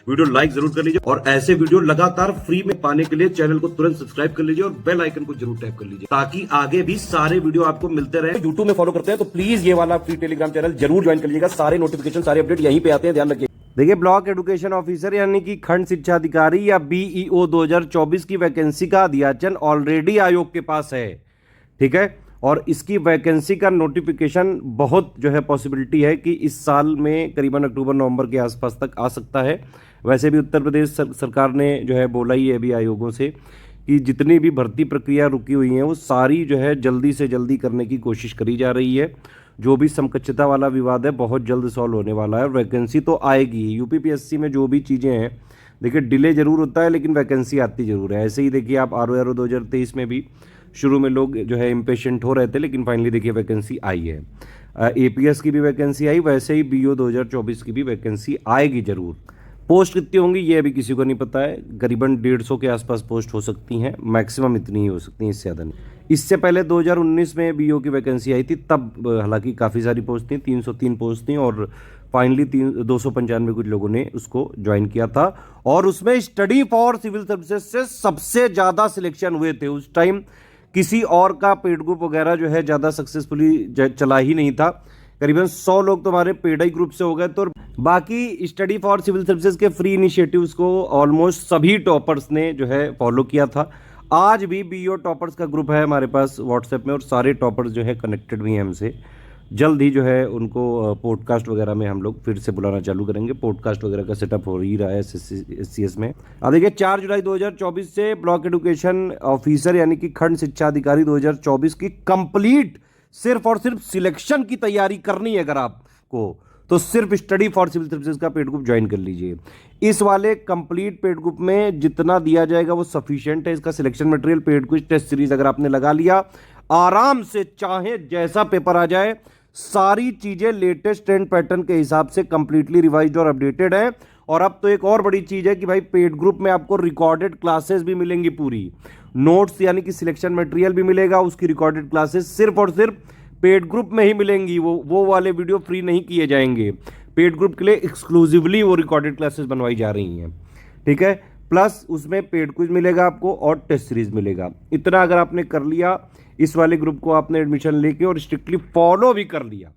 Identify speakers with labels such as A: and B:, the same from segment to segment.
A: Video like जरूर कर लीजिए और ऐसे वीडियो लगातार फ्री में पाने के लिए चैनल को तुरंत सब्सक्राइब कर लीजिए और बेल आइकन को जरूर टैप कर लीजिए ताकि आगे भी सारे वीडियो आपको मिलते रहे। यूट्यूब में फॉलो करते हैं तो प्लीज ये वाला फ्री टेलीग्राम चैनल जरूर ज्वाइन कर लीजिएगा। सारे नोटिफिकेशन सारे अपडेट यहीं पे आते हैं, ध्यान रखिए। देखिए, ब्लॉक एजुकेशन ऑफिसर यानी कि खंड शिक्षा अधिकारी या बीईओ 2024 की वैकेंसी का अध्याचन ऑलरेडी आयोग के पास है, ठीक है। और इसकी वैकेंसी का नोटिफिकेशन बहुत जो है पॉसिबिलिटी है कि इस साल में करीबन अक्टूबर नवंबर के आसपास तक आ सकता है। वैसे भी उत्तर प्रदेश सरकार ने जो है बोला ही है अभी आयोगों से कि जितनी भी भर्ती प्रक्रिया रुकी हुई हैं वो सारी जो है जल्दी से जल्दी करने की कोशिश करी जा रही है। जो भी समकक्षता वाला विवाद है बहुत जल्द सॉल्व होने वाला है और वैकेंसी तो आएगी। यूपीपीएससी में जो भी चीज़ें हैं, देखिए डिले जरूर होता है लेकिन वैकेंसी आती ज़रूर है। ऐसे ही देखिए आप आरओ 2023 में भी शुरू में लोग जो है इम्पेशेंट हो रहे थे लेकिन फाइनली देखिए वैकेंसी आई है। एपीएस की भी वैकेंसी आई, वैसे ही बीओ 2024 की भी वैकेंसी आएगी जरूर। पोस्ट कितनी होंगी ये अभी किसी को नहीं पता है, करीबन 150 के आसपास पोस्ट हो सकती हैं, मैक्सिमम इतनी ही हो सकती हैं, इससे ज़्यादा नहीं। इससे पहले 2019 में बीओ की वैकेंसी आई थी, तब हालांकि काफ़ी सारी पोस्ट थी, 303 पोस्ट थी और फाइनली 295 कुछ लोगों ने उसको ज्वाइन किया था। और उसमें स्टडी फॉर सिविल सर्विसेज से सबसे ज़्यादा सिलेक्शन हुए थे। उस टाइम किसी और का पेड ग्रुप वगैरह जो है ज़्यादा सक्सेसफुली चला ही नहीं था। करीबन 100 लोग तो हमारे पेड आई ग्रुप से हो गए, तो बाकी स्टडी फॉर सिविल सर्विसेज के फ्री इनिशिएटिव्स को ऑलमोस्ट सभी टॉपर्स ने जो है फॉलो किया था। आज भी बीओ टॉपर्स का ग्रुप है हमारे पास व्हाट्सएप में और सारे टॉपर्स जो है कनेक्टेड भी हैं हमसे। जल्द ही जो है उनको पॉडकास्ट वगैरह में हम लोग फिर से बुलाना चालू करेंगे। पॉडकास्ट वगैरह का सेटअप हो ही रहा है SCS में। अब देखिए 4 जुलाई 2024 से ब्लॉक एजुकेशन ऑफिसर यानी कि खंड शिक्षा अधिकारी 2024 की कंप्लीट सिर्फ और सिर्फ सिलेक्शन की तैयारी करनी है अगर आपको, तो सिर्फ स्टडी फॉर सिविल सर्विसेज का पेड ग्रुप ज्वाइन कर लीजिए। इस वाले कंप्लीट पेड ग्रुप में जितना दिया जाएगा वो सफिशिएंट है। इसका selection material, paid quiz, test series अगर आपने लगा लिया, आराम से चाहे जैसा पेपर आ जाए, सारी चीजें लेटेस्ट ट्रेंड पैटर्न के हिसाब से कंप्लीटली रिवाइज्ड और अपडेटेड है। और अब तो एक और बड़ी चीज है कि भाई पेड ग्रुप में आपको रिकॉर्डेड क्लासेस भी मिलेंगी, पूरी नोट्स यानी कि सिलेक्शन मटेरियल भी मिलेगा, उसकी रिकॉर्डेड क्लासेस सिर्फ और सिर्फ पेड ग्रुप में ही मिलेंगी। वो वाले वीडियो फ्री नहीं किए जाएंगे। पेड ग्रुप के लिए एक्सक्लूसिवली वो रिकॉर्डेड क्लासेस बनवाई जा रही हैं, ठीक है। प्लस उसमें पेड क्विज मिलेगा आपको और टेस्ट सीरीज मिलेगा। इतना अगर आपने कर लिया, इस वाले ग्रुप को आपने एडमिशन लेके और स्ट्रिक्टली फॉलो भी कर लिया,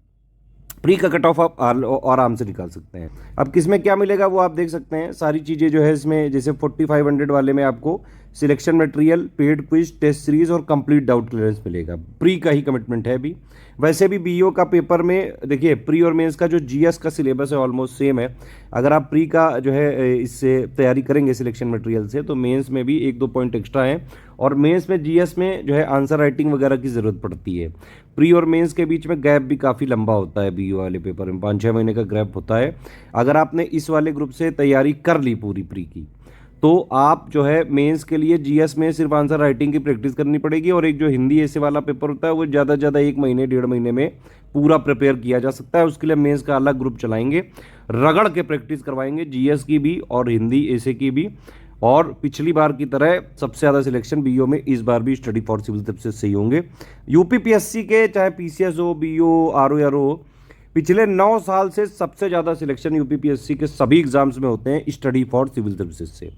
A: प्री का कट ऑफ आप आराम से निकाल सकते हैं। अब किसमें क्या मिलेगा वो आप देख सकते हैं। सारी चीज़ें जो है इसमें, जैसे 4500 वाले में आपको selection material, paid quiz, test series और कंप्लीट डाउट क्लियरेंस मिलेगा। प्री का ही कमिटमेंट है अभी। वैसे भी बीओ का पेपर में देखिए प्री और मेंस का जो जीएस का सिलेबस है ऑलमोस्ट सेम है। अगर आप प्री का जो है इससे तैयारी करेंगे सिलेक्शन मटेरियल से, तो मेंस में भी 1-2 पॉइंट एक्स्ट्रा हैं और मेंस में जीएस में जो है आंसर राइटिंग वगैरह की ज़रूरत पड़ती है। प्री और मेंस के बीच में गैप भी काफ़ी लंबा होता है। बीओ वाले पेपर में 5-6 महीने का गैप होता है। अगर आपने इस वाले ग्रुप से तैयारी कर ली पूरी प्री की, तो आप जो है मेंस के लिए जीएस में सिर्फ आंसर राइटिंग की प्रैक्टिस करनी पड़ेगी और एक जो हिंदी ऐसे वाला पेपर होता है वो ज़्यादा से ज़्यादा 1 महीने 1.5 महीने में पूरा प्रिपेयर किया जा सकता है। उसके लिए मेंस का अलग ग्रुप चलाएंगे, रगड़ के प्रैक्टिस करवाएंगे जीएस की भी और हिंदी ऐसे की भी। और पिछली बार की तरह सबसे ज़्यादा सिलेक्शन बीओ में इस बार भी स्टडी फॉर सिविल सर्विसेज से ही होंगे। यूपीपीएससी के चाहे पीसीएस हो, बीओ, आरओ हो, पिछले 9 साल से सबसे ज़्यादा सिलेक्शन यूपीपीएससी के सभी एग्जाम्स में होते हैं स्टडी फॉर सिविल सर्विसेज से।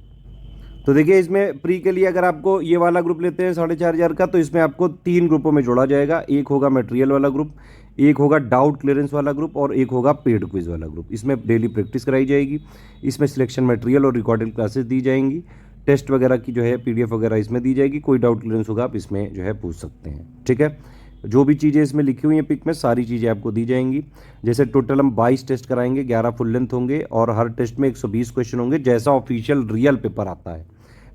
A: तो देखिए इसमें प्री के लिए अगर आपको ये वाला ग्रुप लेते हैं 4500 का, तो इसमें आपको 3 ग्रुपों में जोड़ा जाएगा। एक होगा मटेरियल वाला ग्रुप, एक होगा डाउट क्लियरेंस वाला ग्रुप और एक होगा पेड क्विज वाला ग्रुप। इसमें डेली प्रैक्टिस कराई जाएगी, इसमें सिलेक्शन मटेरियल और रिकॉर्डेड क्लासेस दी जाएंगी, टेस्ट वगैरह की जो है पीडीएफ वगैरह इसमें दी जाएगी। कोई डाउट क्लियरेंस होगा आप इसमें जो है पूछ सकते हैं, ठीक है। जो भी चीज़ें इसमें लिखी हुई हैं पिक में, सारी चीज़ें आपको दी जाएंगी। जैसे टोटल हम 22 टेस्ट कराएंगे, 11 फुल लेंथ होंगे और हर टेस्ट में 120 क्वेश्चन होंगे, जैसा ऑफिशियल रियल पेपर आता है।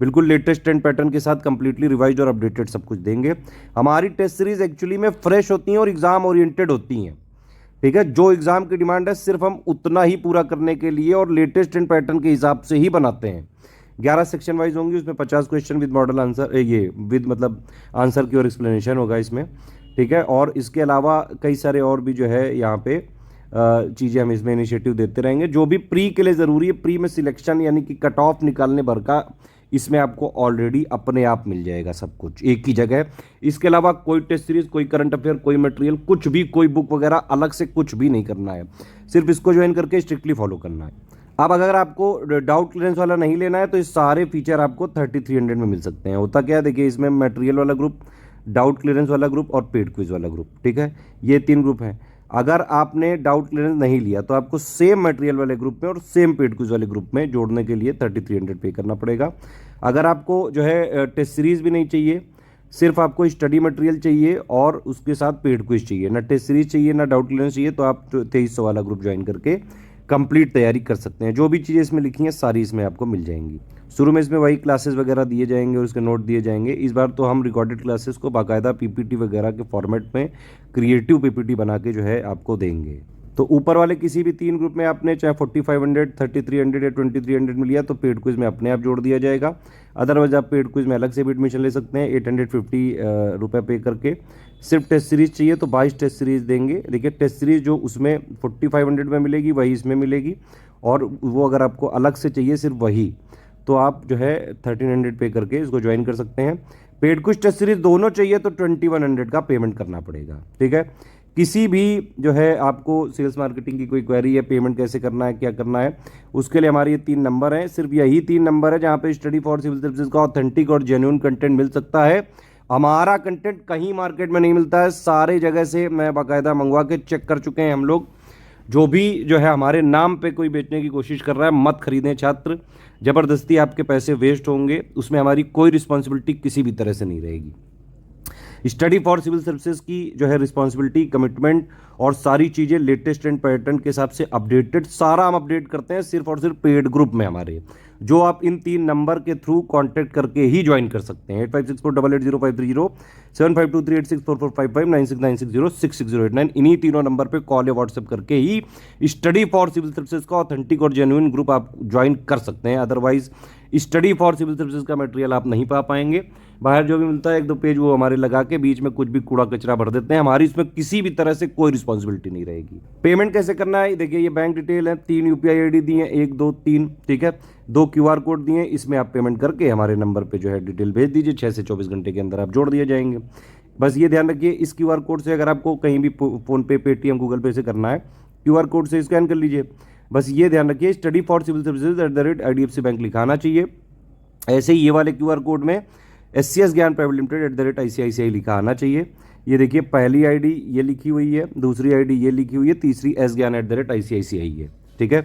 A: बिल्कुल लेटेस्ट ट्रेंड पैटर्न के साथ कंप्लीटली रिवाइज्ड और अपडेटेड सब कुछ देंगे। हमारी टेस्ट सीरीज एक्चुअली में फ्रेश होती हैं और एग्जाम ओरिएंटेड होती हैं, ठीक है। जो एग्जाम की डिमांड है सिर्फ हम उतना ही पूरा करने के लिए और लेटेस्ट ट्रेंड पैटर्न के हिसाब से ही बनाते हैं। 11 सेक्शन वाइज होंगी, उसमें 50 क्वेश्चन विद मॉडल आंसर, ये विद मतलब आंसर की और एक्सप्लेनेशन होगा इसमें, ठीक है। और इसके अलावा कई सारे और भी जो है यहाँ पे चीज़ें हम इसमें इनिशिएटिव देते रहेंगे जो भी प्री के लिए ज़रूरी है। प्री में सिलेक्शन यानी कि कट ऑफ निकालने भर का इसमें आपको ऑलरेडी अपने आप मिल जाएगा सब कुछ एक ही जगह। इसके अलावा कोई टेस्ट सीरीज, कोई करंट अफेयर, कोई मटेरियल, कुछ भी, कोई बुक वगैरह अलग से कुछ भी नहीं करना है, सिर्फ इसको ज्वाइन करके स्ट्रिक्टली फॉलो करना है।
B: अब अगर आपको डाउट क्लियरेंस वाला नहीं लेना है तो इस सारे फीचर आपको 3300 में मिल सकते हैं। होता क्या है, देखिए इसमें मटेरियल वाला ग्रुप, डाउट क्लियरेंस वाला ग्रुप और पेड क्विज वाला ग्रुप, ठीक है, ये 3 ग्रुप हैं। अगर आपने डाउट क्लियरेंस नहीं लिया तो आपको सेम मटेरियल वाले ग्रुप में और सेम पेड क्विज वाले ग्रुप में जोड़ने के लिए 3300 पे करना पड़ेगा। अगर आपको जो है टेस्ट सीरीज भी नहीं चाहिए, सिर्फ आपको स्टडी मटेरियल चाहिए और उसके साथ पेड क्विज चाहिए, ना टेस्ट सीरीज चाहिए ना डाउट क्लियरेंस चाहिए, तो आप 2300 वाला ग्रुप ज्वाइन करके कंप्लीट तैयारी कर सकते हैं। जो भी चीज़ें इसमें लिखी हैं सारी इसमें आपको मिल जाएंगी। शुरू में इसमें वही क्लासेस वगैरह दिए जाएंगे और उसके नोट दिए जाएंगे। इस बार तो हम रिकॉर्डेड क्लासेस को बाकायदा पीपीटी वगैरह के फॉर्मेट में क्रिएटिव पीपीटी बना के जो है आपको देंगे। तो ऊपर वाले किसी भी 3 ग्रुप में आपने चाहे 4500, 3300 या 2300 में लिया तो पेड क्विज में अपने आप जोड़ दिया जाएगा। अदरवाइज आप पेड क्विज में अलग से भी एडमिशन ले सकते हैं 850 रुपये पे करके। सिर्फ टेस्ट सीरीज चाहिए तो 22 टेस्ट सीरीज देंगे। देखिए टेस्ट सीरीज जो उसमें 4500 में मिलेगी वही इसमें मिलेगी, और वो अगर आपको अलग से चाहिए सिर्फ वही, तो आप जो है 1300 पे करके इसको ज्वाइन कर सकते हैं। पेड क्विज टेस्ट सीरीज दोनों चाहिए तो 2100 का पेमेंट करना पड़ेगा, ठीक है। किसी भी जो है आपको सेल्स मार्केटिंग की कोई क्वेरी है, पेमेंट कैसे करना है, क्या करना है, उसके लिए हमारे ये 3 नंबर हैं। सिर्फ यही 3 नंबर है जहाँ पे स्टडी फॉर सिविल सर्विसेज का ऑथेंटिक और जेन्युइन कंटेंट मिल सकता है। हमारा कंटेंट कहीं मार्केट में नहीं मिलता है, सारे जगह से मैं बाकायदा मंगवा के चेक कर चुके हैं हम लोग। जो भी जो है हमारे नाम पे कोई बेचने की कोशिश कर रहा है, मत खरीदें छात्र, ज़बरदस्ती आपके पैसे वेस्ट होंगे, उसमें हमारी कोई रिस्पॉन्सिबिलिटी किसी भी तरह से नहीं रहेगी। स्टडी फॉर सिविल सर्विसेज की जो है रिस्पॉन्सिबिलिटी, कमिटमेंट और सारी चीज़ें लेटेस्ट एंड पैटर्न के हिसाब से अपडेटेड सारा हम अपडेट करते हैं सिर्फ और सिर्फ पेड ग्रुप में हमारे, जो आप इन 3 नंबर के थ्रू कांटेक्ट करके ही ज्वाइन कर सकते हैं। 8564880530, 7523864455, 9696066089, इन्हीं तीनों नंबर पे कॉल या व्हाट्सएप करके ही स्टडी फॉर सिविल सर्विसेज का ऑथेंटिक और जेन्युइन ग्रुप आप ज्वाइन कर सकते हैं। Otherwise study for civil services का मटेरियल आप नहीं पा पाएंगे। बाहर जो भी मिलता है 1-2 पेज वो हमारे लगा के बीच में कुछ भी कूड़ा कचरा भर देते हैं, हमारी इसमें किसी भी तरह से कोई रिस्पॉन्सिबिलिटी नहीं रहेगी। पेमेंट कैसे करना है, देखिए ये बैंक डिटेल है, 3 यूपीआई आईडी दी है, 1 2 3, ठीक है, 2 क्यूआर कोड दिए हैं, इसमें आप पेमेंट करके हमारे नंबर पे जो है डिटेल भेज दीजिए, 6 से 24 घंटे के अंदर आप जोड़ दिए जाएंगे। बस ये ध्यान रखिए, इस क्यूआर कोड से अगर आपको कहीं भी फोन पे, पेटीएम, गूगल पे से करना है, क्यूआर कोड से स्कैन कर लीजिए। बस ये ध्यान रखिए, study for civil services @IDFC bank लिखा आना चाहिए। ऐसे ही ये वाले क्यूआर कोड में SCS Gyan private limited @ICICI लिखा आना चाहिए। ये देखिए पहली आईडी ये लिखी हुई है, दूसरी आईडी ये लिखी हुई है, तीसरी S ज्ञान @ICICI है, ठीक है।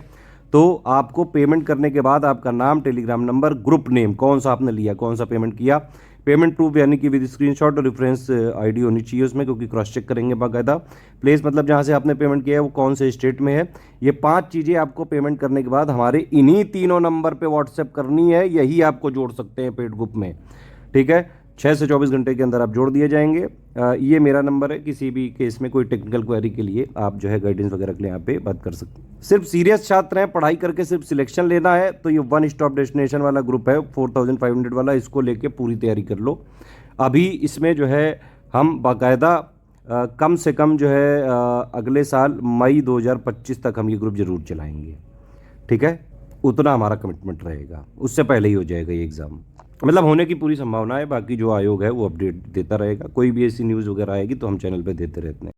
B: तो आपको पेमेंट करने के बाद आपका नाम, टेलीग्राम नंबर, ग्रुप नेम, कौन सा आपने लिया, कौन सा पेमेंट किया, पेमेंट प्रूफ यानी कि विद स्क्रीनशॉट और रेफरेंस आईडी होनी चाहिए उसमें, क्योंकि क्रॉस चेक करेंगे बाकायदा। प्लेस मतलब जहाँ से आपने पेमेंट किया है वो कौन से स्टेट में है। ये 5 चीज़ें आपको पेमेंट करने के बाद हमारे इन्हीं तीनों नंबर पे व्हाट्सएप करनी है, यही आपको जोड़ सकते हैं पेड ग्रुप में, ठीक है। 6 से 24 घंटे के अंदर आप जोड़ दिए जाएंगे। ये मेरा नंबर है, किसी भी केस में कोई टेक्निकल क्वेरी के लिए आप जो है गाइडेंस वगैरह के लिए यहाँ पे बात कर सकते हैं। सिर्फ सीरियस छात्र हैं, पढ़ाई करके सिर्फ सिलेक्शन लेना है तो ये 1 स्टॉप डेस्टिनेशन वाला ग्रुप है 4500 वाला, इसको लेके पूरी तैयारी कर लो। अभी इसमें जो है हम बाकायदा कम से कम जो है अगले साल मई 2025 तक हम ये ग्रुप जरूर चलाएंगे, ठीक है। उतना हमारा कमिटमेंट रहेगा, उससे पहले ही हो जाएगा ये एग्ज़ाम, मतलब होने की पूरी संभावना है। बाकी जो आयोग है वो अपडेट देता रहेगा, कोई भी ऐसी न्यूज़ वगैरह आएगी तो हम चैनल पे देते रहते हैं।